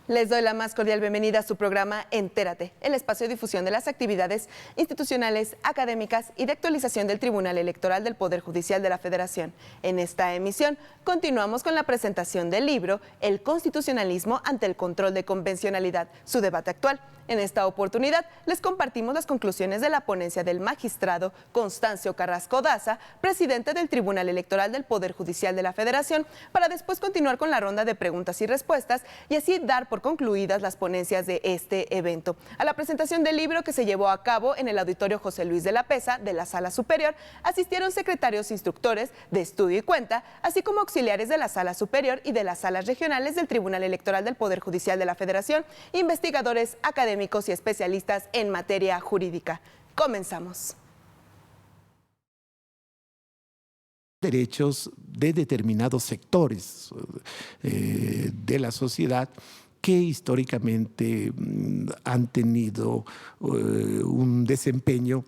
Les doy la más cordial bienvenida a su programa Entérate, el espacio de difusión de las actividades institucionales, académicas y de actualización del Tribunal Electoral del Poder Judicial de la Federación. En esta emisión continuamos con la presentación del libro El constitucionalismo ante el control de convencionalidad, su debate actual. En esta oportunidad les compartimos las conclusiones de la ponencia del magistrado Constancio Carrasco Daza, presidente del Tribunal Electoral del Poder Judicial de la Federación, para después continuar con la ronda de preguntas y respuestas y así dar por concluidas las ponencias de este evento. A la presentación del libro, que se llevó a cabo en el Auditorio José Luis de la Peza de la Sala Superior, asistieron secretarios instructores de estudio y cuenta, así como auxiliares de la Sala Superior y de las salas regionales del Tribunal Electoral del Poder Judicial de la Federación, investigadores académicos y especialistas en materia jurídica. Comenzamos. Derechos de determinados sectores de la sociedad que históricamente han tenido un desempeño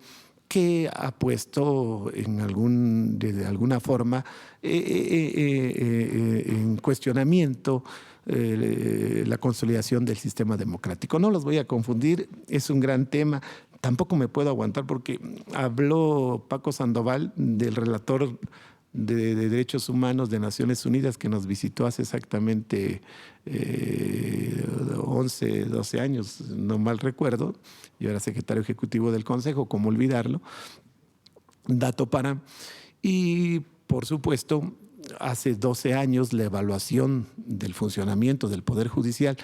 que ha puesto de alguna forma en cuestionamiento la consolidación del sistema democrático. No los voy a confundir, es un gran tema. Tampoco me puedo aguantar porque habló Paco Sandoval, del relator de Derechos Humanos de Naciones Unidas, que nos visitó hace exactamente 11, 12 años, no mal recuerdo. Yo era secretario ejecutivo del Consejo, ¿cómo olvidarlo? Dato para... Y, por supuesto, hace 12 años la evaluación del funcionamiento del Poder Judicial,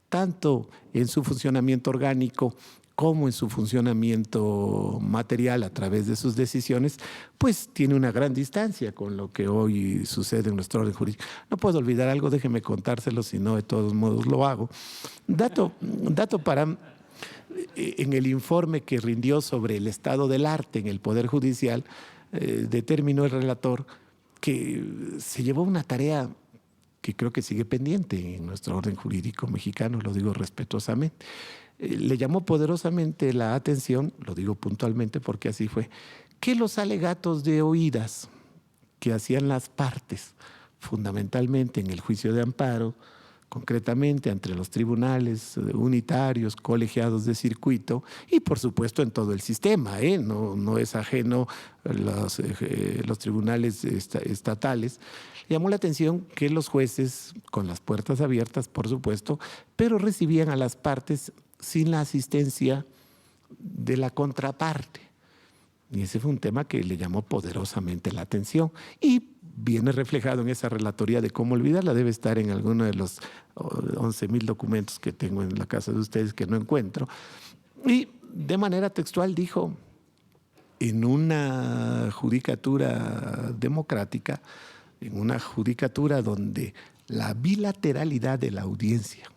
tanto en su funcionamiento orgánico como en su funcionamiento material a través de sus decisiones, pues tiene una gran distancia con lo que hoy sucede en nuestro orden jurídico. No puedo olvidar algo, déjeme contárselo, si no, de todos modos lo hago. Dato para... En el informe que rindió sobre el estado del arte en el Poder Judicial, determinó el relator que se llevó una tarea que creo que sigue pendiente en nuestro orden jurídico mexicano, lo digo respetuosamente. Le llamó poderosamente la atención, lo digo puntualmente porque así fue, que los alegatos de oídas que hacían las partes, fundamentalmente en el juicio de amparo, concretamente entre los tribunales unitarios, colegiados de circuito y por supuesto en todo el sistema, no es ajeno los tribunales estatales. Llamó la atención que los jueces, con las puertas abiertas por supuesto, pero recibían a las partes sin la asistencia de la contraparte. Y ese fue un tema que le llamó poderosamente la atención y viene reflejado en esa relatoría de cómo olvidarla. Debe estar en alguno de los 11,000 documentos que tengo en la casa de ustedes que no encuentro. Y de manera textual dijo, en una judicatura democrática, en una judicatura donde la bilateralidad de la audiencia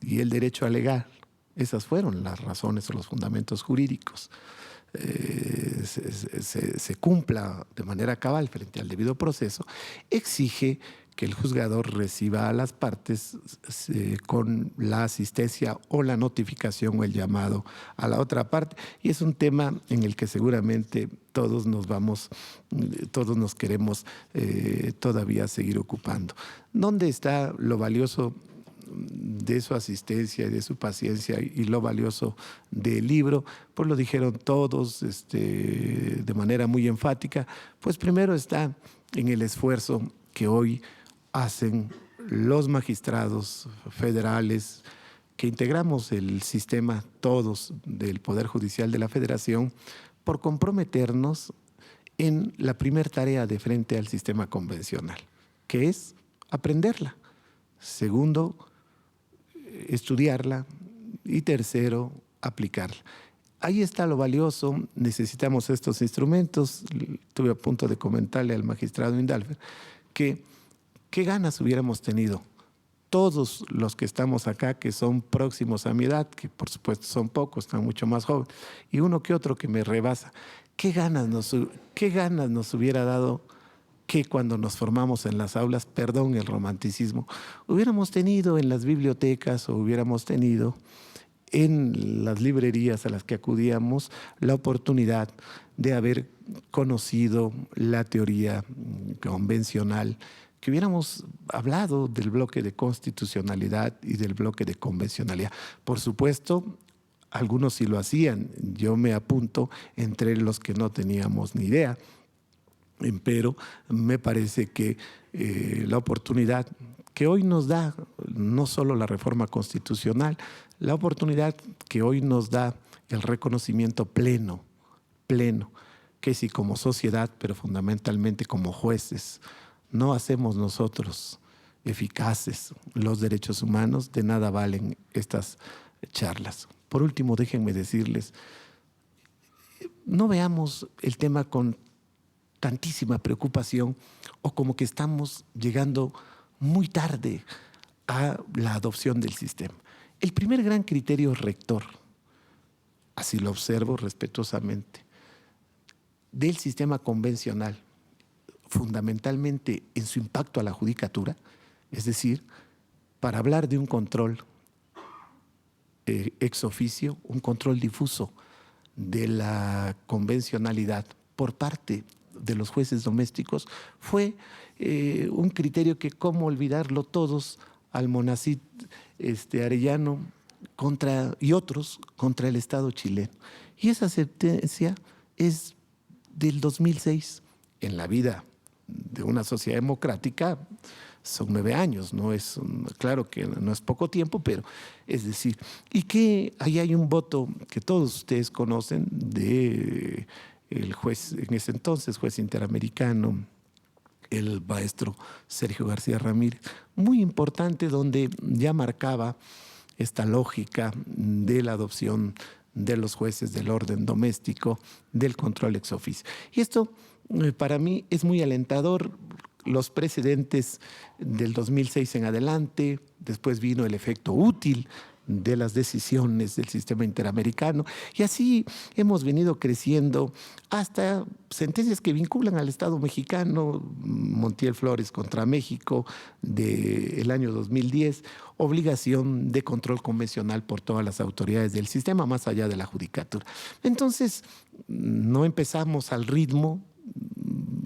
y el derecho a alegar, esas fueron las razones o los fundamentos jurídicos, se cumpla de manera cabal frente al debido proceso, exige que el juzgador reciba a las partes con la asistencia o la notificación o el llamado a la otra parte. Y es un tema en el que seguramente todos nos queremos todavía seguir ocupando. ¿Dónde está lo valioso de su asistencia y de su paciencia y lo valioso del libro? Pues lo dijeron todos de manera muy enfática. Pues primero está en el esfuerzo que hoy hacen los magistrados federales que integramos el sistema todos del Poder Judicial de la Federación por comprometernos en la primera tarea de frente al sistema convencional, que es aprenderla. Segundo, estudiarla y tercero, aplicarla. ahí está lo valioso, necesitamos estos instrumentos. Estuve a punto de comentarle al magistrado Indalfer que qué ganas hubiéramos tenido todos los que estamos acá, que son próximos a mi edad, que por supuesto son pocos, están mucho más jóvenes, y uno que otro que me rebasa. Qué ganas nos hubiera dado que cuando nos formamos en las aulas, perdón el romanticismo, hubiéramos tenido en las bibliotecas o hubiéramos tenido en las librerías a las que acudíamos la oportunidad de haber conocido la teoría convencional, que hubiéramos hablado del bloque de constitucionalidad y del bloque de convencionalidad. Por supuesto, algunos sí lo hacían, yo me apunto entre los que no teníamos ni idea, pero me parece que la oportunidad que hoy nos da, no solo la reforma constitucional, la oportunidad que hoy nos da el reconocimiento pleno, que si como sociedad, pero fundamentalmente como jueces, no hacemos nosotros eficaces los derechos humanos, de nada valen estas charlas. Por último, déjenme decirles, no veamos el tema con tantísima preocupación o como que estamos llegando muy tarde a la adopción del sistema. El primer gran criterio rector, así lo observo respetuosamente, del sistema convencional, fundamentalmente en su impacto a la judicatura, es decir, para hablar de un control ex oficio, un control difuso de la convencionalidad por parte de los jueces domésticos, fue un criterio que, cómo olvidarlo todos, Almonacid Arellano y otros contra el Estado chileno. Y esa sentencia es del 2006. En la vida de una sociedad democrática son 9 años, no es, claro que no es poco tiempo, pero es decir, y que ahí hay un voto que todos ustedes conocen de el juez, en ese entonces juez interamericano, el maestro Sergio García Ramírez, muy importante, donde ya marcaba esta lógica de la adopción de los jueces del orden doméstico, del control ex officio. Y esto para mí es muy alentador. Los precedentes del 2006 en adelante, después vino el efecto útil de las decisiones del sistema interamericano, y así hemos venido creciendo hasta sentencias que vinculan al Estado mexicano, Montiel Flores contra México del año 2010, obligación de control convencional por todas las autoridades del sistema, más allá de la judicatura. Entonces, no empezamos al ritmo,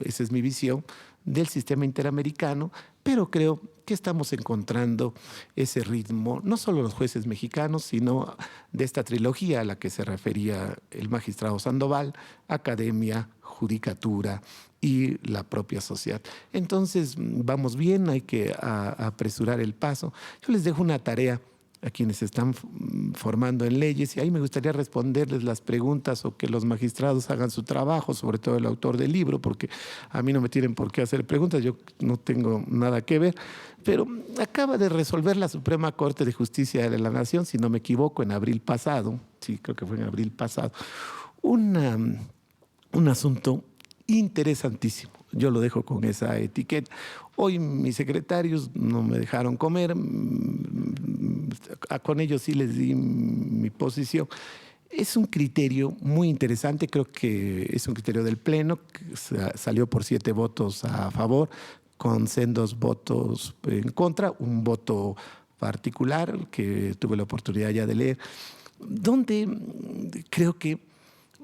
esa es mi visión, del sistema interamericano, pero creo que estamos encontrando ese ritmo, no solo los jueces mexicanos, sino de esta trilogía a la que se refería el magistrado Sandoval: academia, judicatura y la propia sociedad. Entonces, vamos bien, hay que apresurar el paso. Yo les dejo una tarea a quienes están formando en leyes, y ahí me gustaría responderles las preguntas o que los magistrados hagan su trabajo, sobre todo el autor del libro, porque a mí no me tienen por qué hacer preguntas, yo no tengo nada que ver, pero acaba de resolver la Suprema Corte de Justicia de la Nación, si no me equivoco, en abril pasado, sí, creo que fue en abril pasado, un asunto interesantísimo. Yo lo dejo con esa etiqueta. Hoy mis secretarios no me dejaron comer, con ellos sí les di mi posición. Es un criterio muy interesante, creo que es un criterio del Pleno, que salió por 7 votos a favor, con sendos votos en contra, un voto particular que tuve la oportunidad ya de leer, donde creo que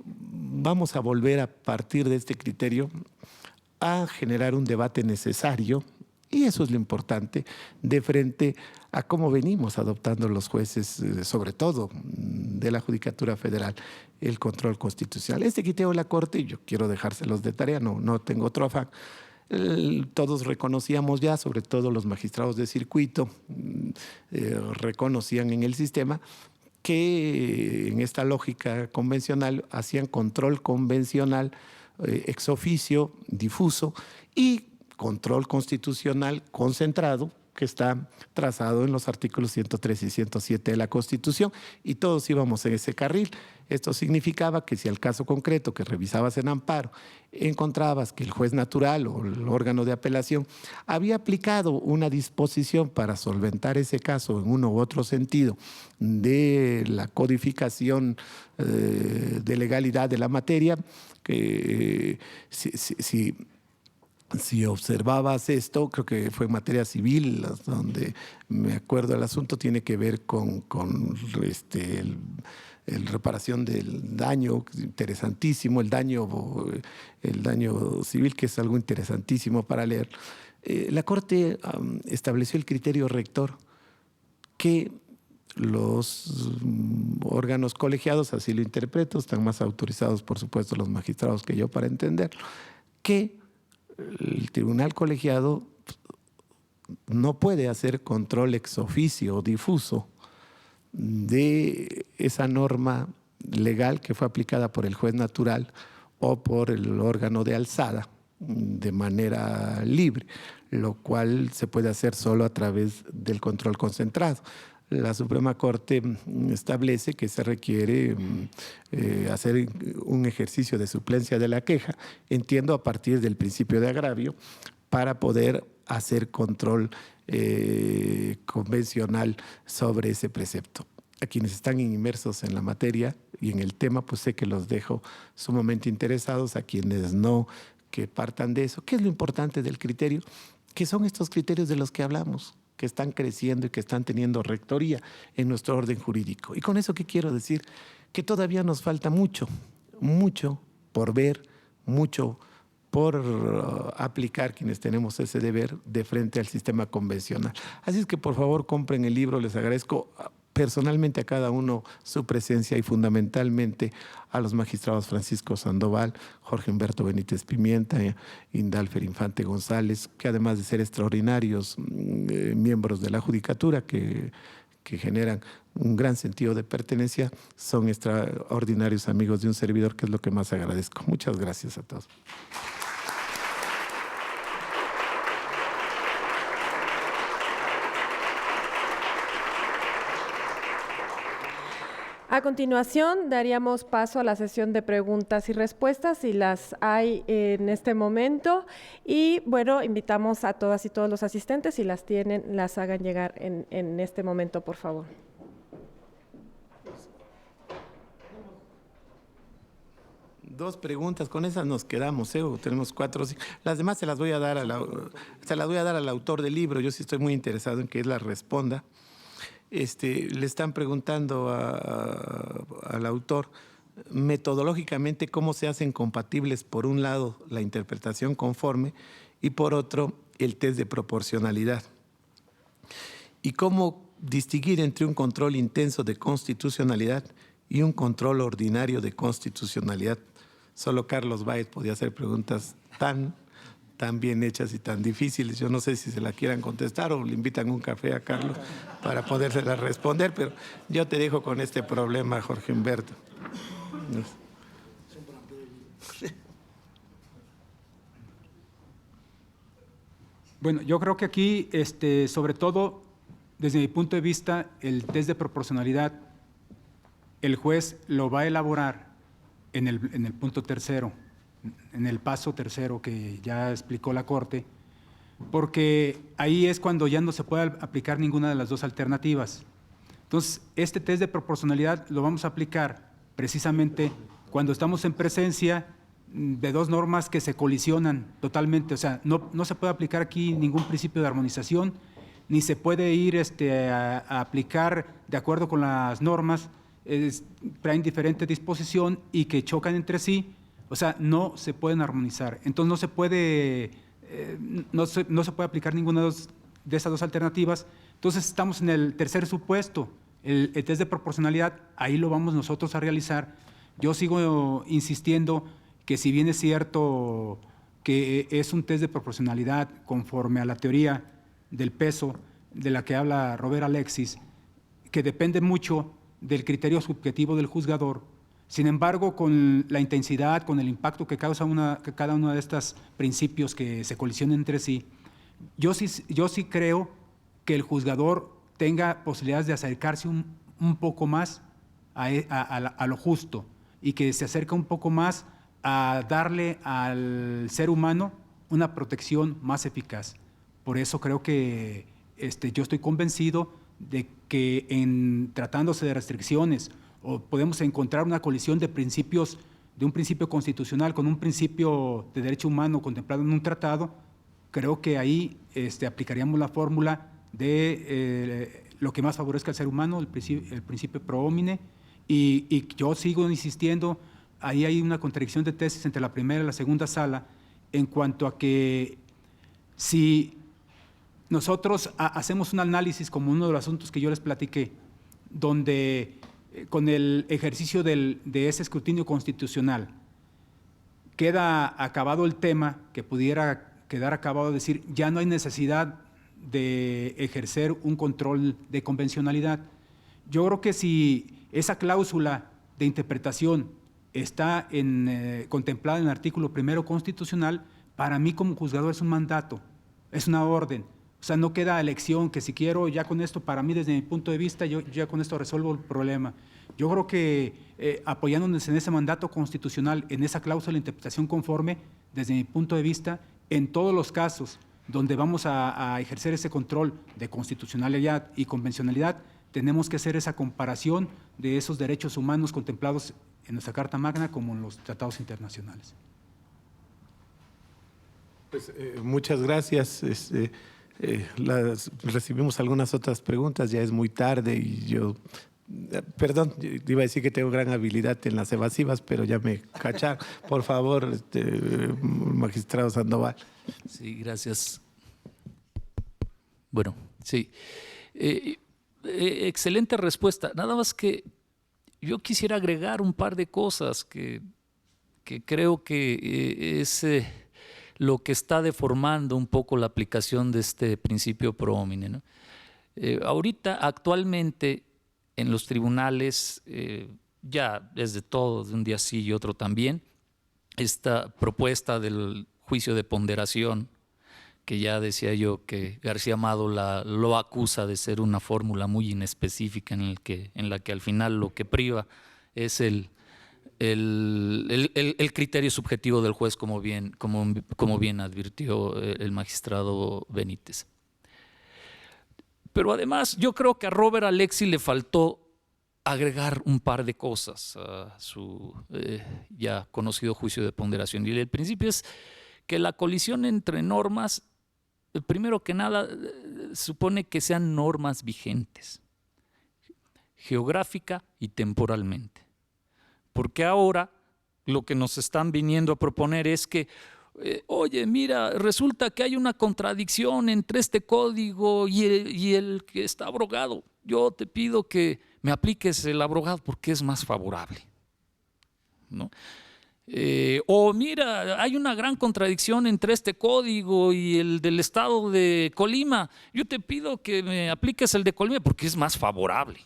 vamos a volver a partir de este criterio a generar un debate necesario, y eso es lo importante, de frente a cómo venimos adoptando los jueces, sobre todo de la Judicatura Federal, el control constitucional. Este criterio de la Corte, yo quiero dejárselos de tarea, no tengo otro afán. Todos reconocíamos ya, sobre todo los magistrados de circuito, reconocían en el sistema que en esta lógica convencional hacían control convencional ex oficio, difuso, y control constitucional concentrado, que está trazado en los artículos 103 y 107 de la Constitución, y todos íbamos en ese carril. Esto significaba que si al caso concreto que revisabas en amparo encontrabas que el juez natural o el órgano de apelación había aplicado una disposición para solventar ese caso en uno u otro sentido de la codificación de legalidad de la materia, que si observabas esto, creo que fue en materia civil, donde me acuerdo el asunto tiene que ver con el reparación del daño, interesantísimo, el daño civil, que es algo interesantísimo para leer. La Corte estableció el criterio rector que los órganos colegiados, así lo interpreto, están más autorizados, por supuesto, los magistrados que yo para entenderlo, que el tribunal colegiado no puede hacer control ex officio o difuso de esa norma legal que fue aplicada por el juez natural o por el órgano de alzada de manera libre, lo cual se puede hacer solo a través del control concentrado. La Suprema Corte establece que se requiere hacer un ejercicio de suplencia de la queja, entiendo a partir del principio de agravio, para poder hacer control convencional sobre ese precepto. A quienes están inmersos en la materia y en el tema, pues sé que los dejo sumamente interesados. A quienes no, que partan de eso. ¿Qué es lo importante del criterio? Que son estos criterios de los que hablamos, que están creciendo y que están teniendo rectoría en nuestro orden jurídico. Y con eso, ¿qué quiero decir? Que todavía nos falta mucho por ver, mucho por aplicar quienes tenemos ese deber de frente al sistema convencional. Así es que por favor compren el libro, les agradezco personalmente a cada uno su presencia y fundamentalmente a los magistrados Francisco Sandoval, Jorge Humberto Benítez Pimienta, Indalfer Infante González, que además de ser extraordinarios miembros de la judicatura que generan un gran sentido de pertenencia, son extraordinarios amigos de un servidor, que es lo que más agradezco. Muchas gracias a todos. A continuación, daríamos paso a la sesión de preguntas y respuestas, si las hay en este momento. Y bueno, invitamos a todas y todos los asistentes, si las tienen, las hagan llegar en este momento, por favor. Dos preguntas, con esas nos quedamos, tenemos 4 o 5. Las demás se las voy a dar al autor del libro. Yo sí estoy muy interesado en que él las responda. Le están preguntando al autor metodológicamente cómo se hacen compatibles, por un lado, la interpretación conforme y por otro, el test de proporcionalidad. Y cómo distinguir entre un control intenso de constitucionalidad y un control ordinario de constitucionalidad. Solo Carlos Báez podía hacer preguntas tan bien hechas y tan difíciles. Yo no sé si se la quieran contestar o le invitan un café a Carlos para podérselas responder, pero yo te dejo con este problema, Jorge Humberto. Bueno, yo creo que aquí, sobre todo, desde mi punto de vista, el test de proporcionalidad, el juez lo va a elaborar en el punto tercero, en el paso tercero que ya explicó la Corte, porque ahí es cuando ya no se puede aplicar ninguna de las dos alternativas. Entonces, este test de proporcionalidad lo vamos a aplicar precisamente cuando estamos en presencia de dos normas que se colisionan totalmente. O sea, no se puede aplicar aquí ningún principio de armonización, ni se puede ir a aplicar de acuerdo con las normas, traen diferente disposición y que chocan entre sí. O sea, no se pueden armonizar. Entonces no se puede aplicar ninguna de esas dos alternativas. Entonces estamos en el tercer supuesto, el test de proporcionalidad. Ahí lo vamos nosotros a realizar. Yo sigo insistiendo que, si bien es cierto que es un test de proporcionalidad conforme a la teoría del peso de la que habla Robert Alexis, que depende mucho del criterio subjetivo del juzgador, sin embargo, con la intensidad, con el impacto que causa cada uno de estos principios que se colisionan entre sí, yo sí creo que el juzgador tenga posibilidades de acercarse un poco más a lo justo y que se acerque un poco más a darle al ser humano una protección más eficaz. Por eso creo que yo estoy convencido de que en tratándose de restricciones o podemos encontrar una colisión de principios, de un principio constitucional con un principio de derecho humano contemplado en un tratado, creo que ahí aplicaríamos la fórmula de lo que más favorezca al ser humano, el principio pro homine, y yo sigo insistiendo, ahí hay una contradicción de tesis entre la primera y la segunda sala en cuanto a que si nosotros hacemos un análisis como uno de los asuntos que yo les platiqué, donde con el ejercicio de ese escrutinio constitucional queda acabado el tema, que pudiera quedar acabado de decir, ya no hay necesidad de ejercer un control de convencionalidad. Yo creo que si esa cláusula de interpretación está contemplada en el artículo 1 constitucional, para mí como juzgador es un mandato, es una orden. O sea, no queda elección que si quiero ya con esto, para mí desde mi punto de vista, yo ya con esto resuelvo el problema. Yo creo que apoyándonos en ese mandato constitucional, en esa cláusula de interpretación conforme, desde mi punto de vista, en todos los casos donde vamos a ejercer ese control de constitucionalidad y convencionalidad, tenemos que hacer esa comparación de esos derechos humanos contemplados en nuestra Carta Magna como en los tratados internacionales. Pues, muchas gracias. Recibimos algunas otras preguntas, ya es muy tarde y yo, perdón, iba a decir que tengo gran habilidad en las evasivas, pero ya me cacharon. Por favor, magistrado Sandoval. Sí, gracias. Bueno, sí. Excelente respuesta. Nada más que yo quisiera agregar un par de cosas que creo que es lo que está deformando un poco la aplicación de este principio pro homine, ¿no? Ahorita, actualmente, en los tribunales, ya desde todo, de un día sí y otro también, esta propuesta del juicio de ponderación, que ya decía yo que García Amado lo acusa de ser una fórmula muy inespecífica en la que al final lo que priva es el criterio subjetivo del juez, como bien advirtió el magistrado Benítez. Pero además yo creo que a Robert Alexy le faltó agregar un par de cosas a su ya conocido juicio de ponderación. Y el principio es que la colisión entre normas, primero que nada, supone que sean normas vigentes, geográfica y temporalmente. Porque ahora lo que nos están viniendo a proponer es que, oye, mira, resulta que hay una contradicción entre este código y el que está abrogado. Yo te pido que me apliques el abrogado porque es más favorable, ¿no? O mira, hay una gran contradicción entre este código y el del estado de Colima. Yo te pido que me apliques el de Colima porque es más favorable.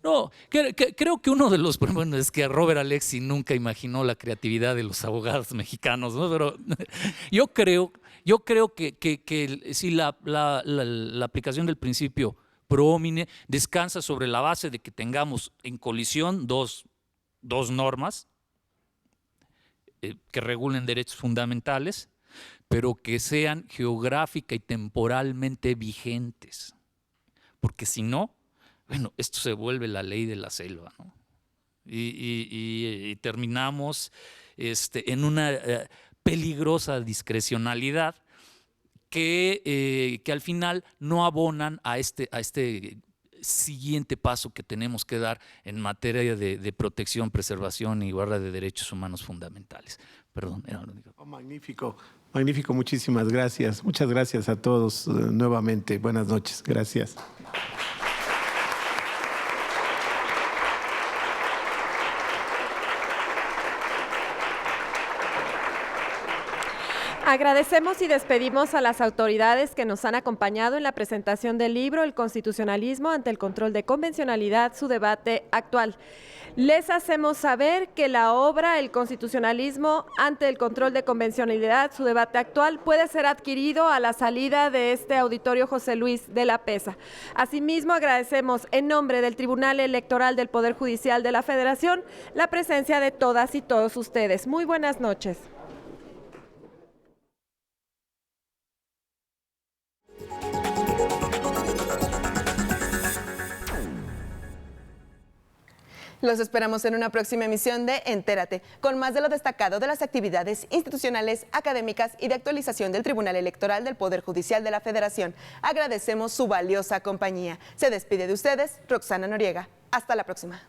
No, creo que uno de los problemas es que Robert Alexy nunca imaginó la creatividad de los abogados mexicanos, ¿no? Pero yo creo que si la aplicación del principio pro homine descansa sobre la base de que tengamos en colisión dos normas que regulen derechos fundamentales, pero que sean geográfica y temporalmente vigentes. Porque si no, bueno, esto se vuelve la ley de la selva, ¿no? Y terminamos en una peligrosa discrecionalidad que al final no abonan a este siguiente paso que tenemos que dar en materia de protección, preservación y guarda de derechos humanos fundamentales. Perdón, era lo único. Oh, magnífico, magnífico, muchísimas gracias. Muchas gracias a todos nuevamente. Buenas noches, gracias. Agradecemos y despedimos a las autoridades que nos han acompañado en la presentación del libro El constitucionalismo ante el control de convencionalidad, su debate actual. Les hacemos saber que la obra El constitucionalismo ante el control de convencionalidad, su debate actual, puede ser adquirido a la salida de este auditorio José Luis de la Peza. Asimismo, agradecemos en nombre del Tribunal Electoral del Poder Judicial de la Federación la presencia de todas y todos ustedes. Muy buenas noches. Los esperamos en una próxima emisión de Entérate, con más de lo destacado de las actividades institucionales, académicas y de actualización del Tribunal Electoral del Poder Judicial de la Federación. Agradecemos su valiosa compañía. Se despide de ustedes, Roxana Noriega. Hasta la próxima.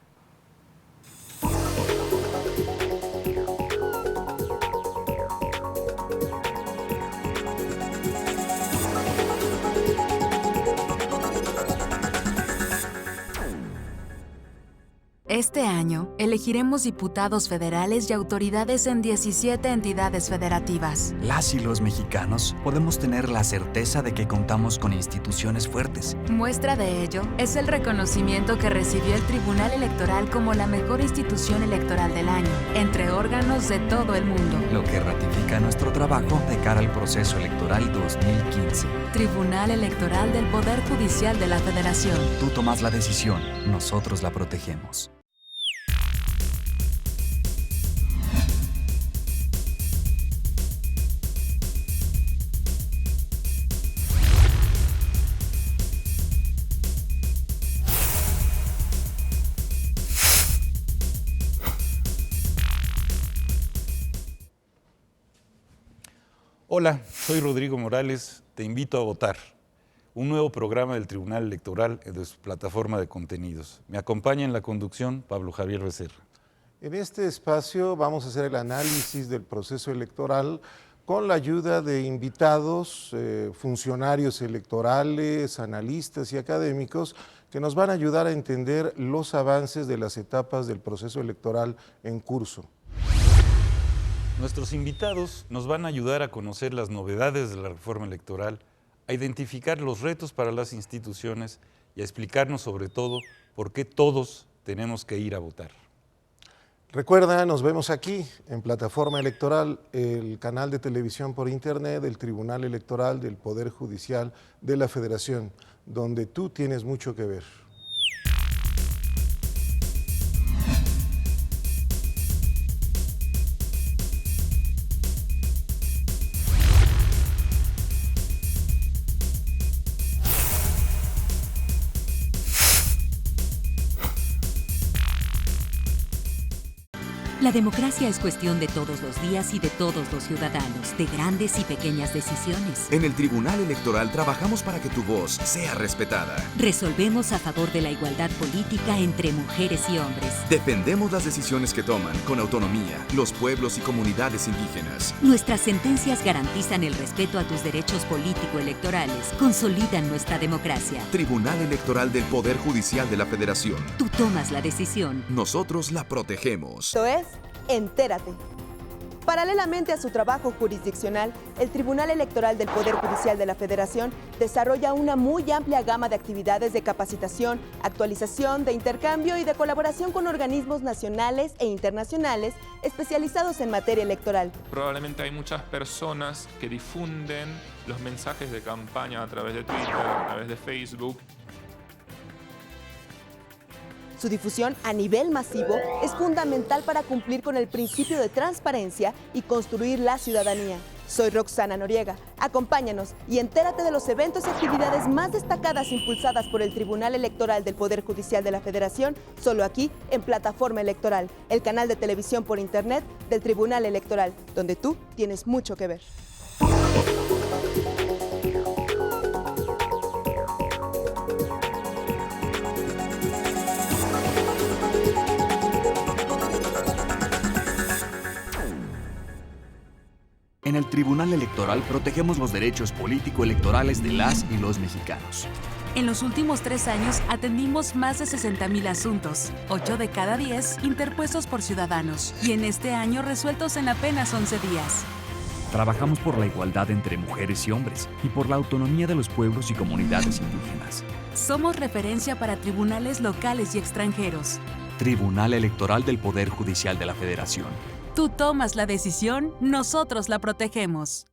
Este año, elegiremos diputados federales y autoridades en 17 entidades federativas. Las y los mexicanos podemos tener la certeza de que contamos con instituciones fuertes. Muestra de ello es el reconocimiento que recibió el Tribunal Electoral como la mejor institución electoral del año, entre órganos de todo el mundo. Lo que ratifica nuestro trabajo de cara al proceso electoral 2015. Tribunal Electoral del Poder Judicial de la Federación. Tú tomas la decisión, nosotros la protegemos. Hola, soy Rodrigo Morales, te invito a votar. Un nuevo programa del Tribunal Electoral de su plataforma de contenidos. Me acompaña en la conducción Pablo Javier Becerra. En este espacio vamos a hacer el análisis del proceso electoral con la ayuda de invitados, funcionarios electorales, analistas y académicos que nos van a ayudar a entender los avances de las etapas del proceso electoral en curso. Nuestros invitados nos van a ayudar a conocer las novedades de la reforma electoral, a identificar los retos para las instituciones y a explicarnos sobre todo por qué todos tenemos que ir a votar. Recuerda, nos vemos aquí en Plataforma Electoral, el canal de televisión por internet del Tribunal Electoral del Poder Judicial de la Federación, donde tú tienes mucho que ver. La democracia es cuestión de todos los días y de todos los ciudadanos, de grandes y pequeñas decisiones. En el Tribunal Electoral trabajamos para que tu voz sea respetada. Resolvemos a favor de la igualdad política entre mujeres y hombres. Defendemos las decisiones que toman con autonomía los pueblos y comunidades indígenas. Nuestras sentencias garantizan el respeto a tus derechos político-electorales, consolidan nuestra democracia. Tribunal Electoral del Poder Judicial de la Federación. Tú tomas la decisión. Nosotros la protegemos. Esto es Entérate. Paralelamente a su trabajo jurisdiccional, el Tribunal Electoral del Poder Judicial de la Federación desarrolla una muy amplia gama de actividades de capacitación, actualización, de intercambio y de colaboración con organismos nacionales e internacionales especializados en materia electoral. Probablemente hay muchas personas que difunden los mensajes de campaña a través de Twitter, a través de Facebook. Su difusión a nivel masivo es fundamental para cumplir con el principio de transparencia y construir la ciudadanía. Soy Roxana Noriega. Acompáñanos y entérate de los eventos y actividades más destacadas impulsadas por el Tribunal Electoral del Poder Judicial de la Federación, solo aquí en Plataforma Electoral, el canal de televisión por internet del Tribunal Electoral, donde tú tienes mucho que ver. En el Tribunal Electoral protegemos los derechos político-electorales de las y los mexicanos. En los últimos 3 años atendimos más de 60,000 asuntos, 8 de cada 10 interpuestos por ciudadanos, y en este año resueltos en apenas 11 días. Trabajamos por la igualdad entre mujeres y hombres y por la autonomía de los pueblos y comunidades indígenas. Somos referencia para tribunales locales y extranjeros. Tribunal Electoral del Poder Judicial de la Federación. Tú tomas la decisión, nosotros la protegemos.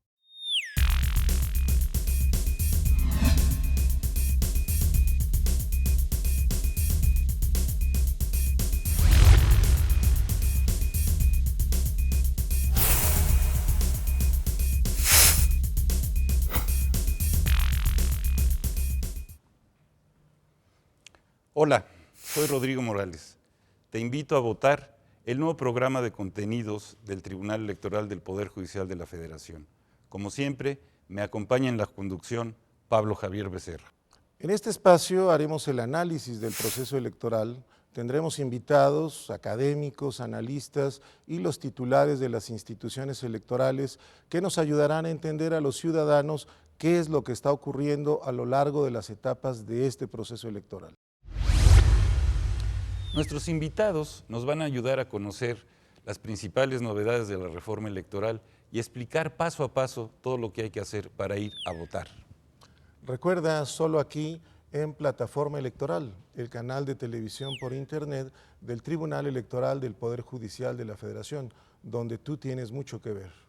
Hola, soy Rodrigo Morales. Te invito a votar el nuevo programa de contenidos del Tribunal Electoral del Poder Judicial de la Federación. Como siempre, me acompaña en la conducción Pablo Javier Becerra. En este espacio haremos el análisis del proceso electoral. Tendremos invitados, académicos, analistas y los titulares de las instituciones electorales que nos ayudarán a entender a los ciudadanos qué es lo que está ocurriendo a lo largo de las etapas de este proceso electoral. Nuestros invitados nos van a ayudar a conocer las principales novedades de la reforma electoral y explicar paso a paso todo lo que hay que hacer para ir a votar. Recuerda, solo aquí en Plataforma Electoral, el canal de televisión por internet del Tribunal Electoral del Poder Judicial de la Federación, donde tú tienes mucho que ver.